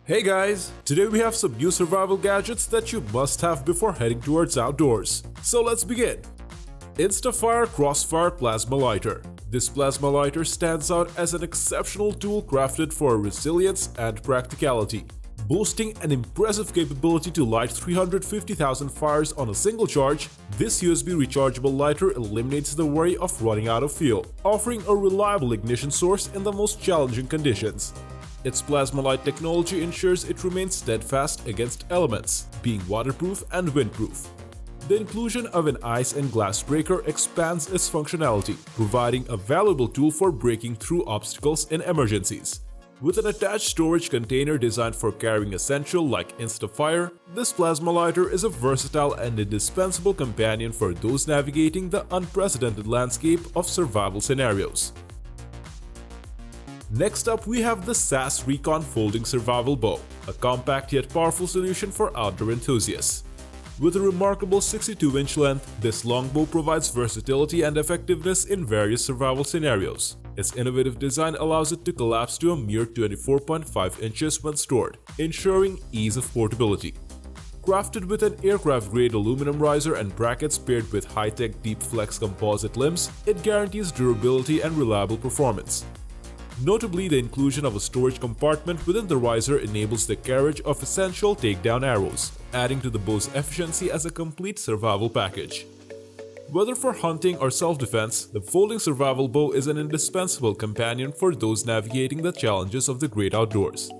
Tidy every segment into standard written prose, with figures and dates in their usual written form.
Hey guys, today we have some new survival gadgets that you must have before heading towards outdoors. So let's begin. Instafire Crossfire Plasma Lighter. This plasma lighter stands out as an exceptional tool crafted for resilience and practicality. Boasting an impressive capability to light 350,000 fires on a single charge, this USB rechargeable lighter eliminates the worry of running out of fuel, offering a reliable ignition source in the most challenging conditions. Its plasma light technology ensures it remains steadfast against elements, being waterproof and windproof. The inclusion of an ice and glass breaker expands its functionality, providing a valuable tool for breaking through obstacles in emergencies. With an attached storage container designed for carrying essentials like Instafire, this plasma lighter is a versatile and indispensable companion for those navigating the unprecedented landscape of survival scenarios. Next up, we have the SAS Recon Folding Survival Bow, a compact yet powerful solution for outdoor enthusiasts. With a remarkable 62-inch length, this longbow provides versatility and effectiveness in various survival scenarios. Its innovative design allows it to collapse to a mere 24.5 inches when stored, ensuring ease of portability. Crafted with an aircraft-grade aluminum riser and brackets paired with high-tech deep flex composite limbs, it guarantees durability and reliable performance. Notably, the inclusion of a storage compartment within the riser enables the carriage of essential takedown arrows, adding to the bow's efficiency as a complete survival package. Whether for hunting or self-defense, the folding survival bow is an indispensable companion for those navigating the challenges of the great outdoors.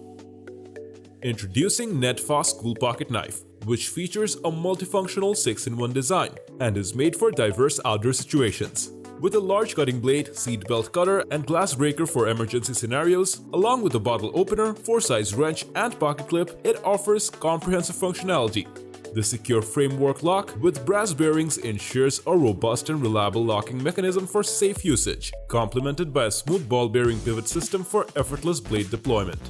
Introducing NedFoss Cool Pocket Knife, which features a multifunctional 6-in-1 design and is made for diverse outdoor situations. With a large cutting blade, seatbelt cutter, and glass breaker for emergency scenarios, along with a bottle opener, 4-size wrench, and pocket clip, it offers comprehensive functionality. The secure framework lock with brass bearings ensures a robust and reliable locking mechanism for safe usage, complemented by a smooth ball bearing pivot system for effortless blade deployment.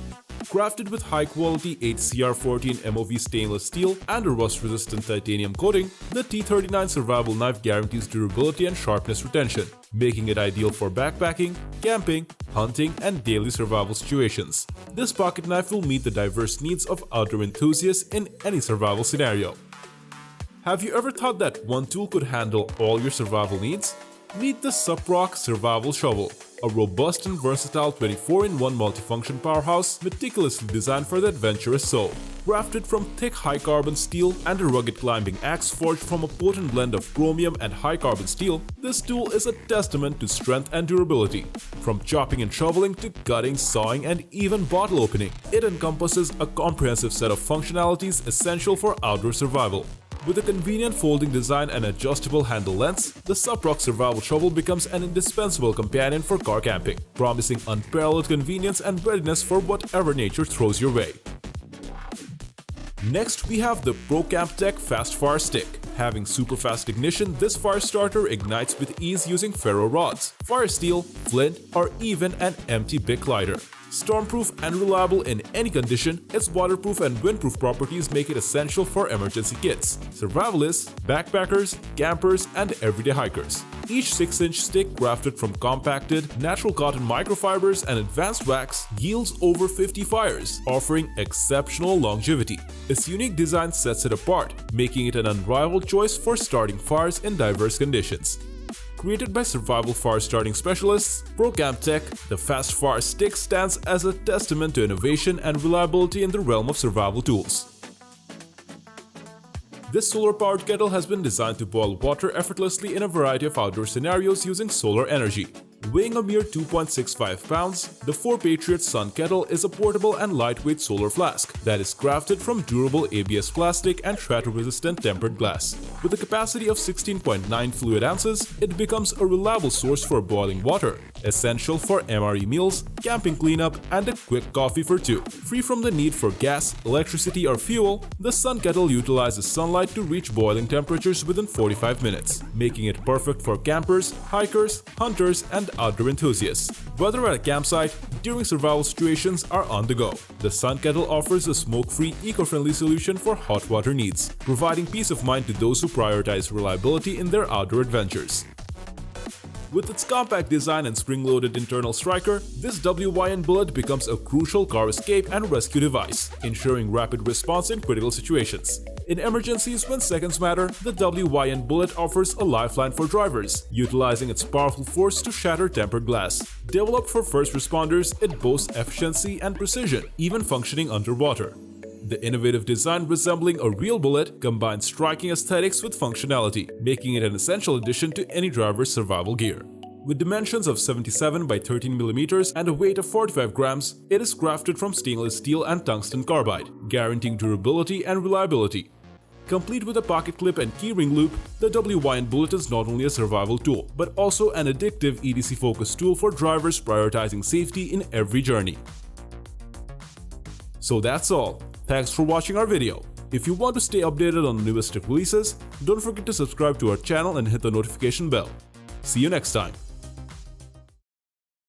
Crafted with high-quality HCR14 MOV stainless steel and a rust-resistant titanium coating, the T39 survival knife guarantees durability and sharpness retention, making it ideal for backpacking, camping, hunting, and daily survival situations. This pocket knife will meet the diverse needs of outdoor enthusiasts in any survival scenario. Have you ever thought that one tool could handle all your survival needs? Meet the Suprock Survival Shovel, a robust and versatile 24-in-1 multifunction powerhouse meticulously designed for the adventurous soul. Crafted from thick high-carbon steel and a rugged climbing axe forged from a potent blend of chromium and high-carbon steel, this tool is a testament to strength and durability. From chopping and shoveling to cutting, sawing, and even bottle opening, it encompasses a comprehensive set of functionalities essential for outdoor survival. With a convenient folding design and adjustable handle lengths, the Suprock Survival Shovel becomes an indispensable companion for car camping, promising unparalleled convenience and readiness for whatever nature throws your way. Next, we have the Procamptek Fast Fire Stick. Having super fast ignition, this fire starter ignites with ease using ferro rods, fire steel, flint, or even an empty Bic lighter. Stormproof and reliable in any condition, its waterproof and windproof properties make it essential for emergency kits, survivalists, backpackers, campers, and everyday hikers. Each 6-inch stick, crafted from compacted, natural cotton microfibers and advanced wax, yields over 50 fires, offering exceptional longevity. Its unique design sets it apart, making it an unrivaled choice for starting fires in diverse conditions. Created by survival fire starting specialists, Procamptek, the Fast Fire Stick stands as a testament to innovation and reliability in the realm of survival tools. This solar-powered kettle has been designed to boil water effortlessly in a variety of outdoor scenarios using solar energy. Weighing a mere 2.65 pounds, the 4 Patriot Sun Kettle is a portable and lightweight solar flask that is crafted from durable ABS plastic and shatter-resistant tempered glass. With a capacity of 16.9 fluid ounces, it becomes a reliable source for boiling water, essential for MRE meals, camping cleanup, and a quick coffee for two. Free from the need for gas, electricity, or fuel, the Sun Kettle utilizes sunlight to reach boiling temperatures within 45 minutes, making it perfect for campers, hikers, hunters, and outdoor enthusiasts. Whether at a campsite, during survival situations, or on the go, the Sun Kettle offers a smoke-free, eco-friendly solution for hot water needs, providing peace of mind to those who prioritize reliability in their outdoor adventures. With its compact design and spring-loaded internal striker, this WYN Bullet becomes a crucial car escape and rescue device, ensuring rapid response in critical situations. In emergencies when seconds matter, the WYN Bullet offers a lifeline for drivers, utilizing its powerful force to shatter tempered glass. Developed for first responders, it boasts efficiency and precision, even functioning underwater. The innovative design resembling a real bullet combines striking aesthetics with functionality, making it an essential addition to any driver's survival gear. With dimensions of 77 by 13 mm and a weight of 45 grams, it is crafted from stainless steel and tungsten carbide, guaranteeing durability and reliability. Complete with a pocket clip and keyring loop, the WYN Bullet is not only a survival tool, but also an addictive EDC-focused tool for drivers prioritizing safety in every journey. So that's all. Thanks for watching our video. If you want to stay updated on the newest tech releases, don't forget to subscribe to our channel and hit the notification bell. See you next time.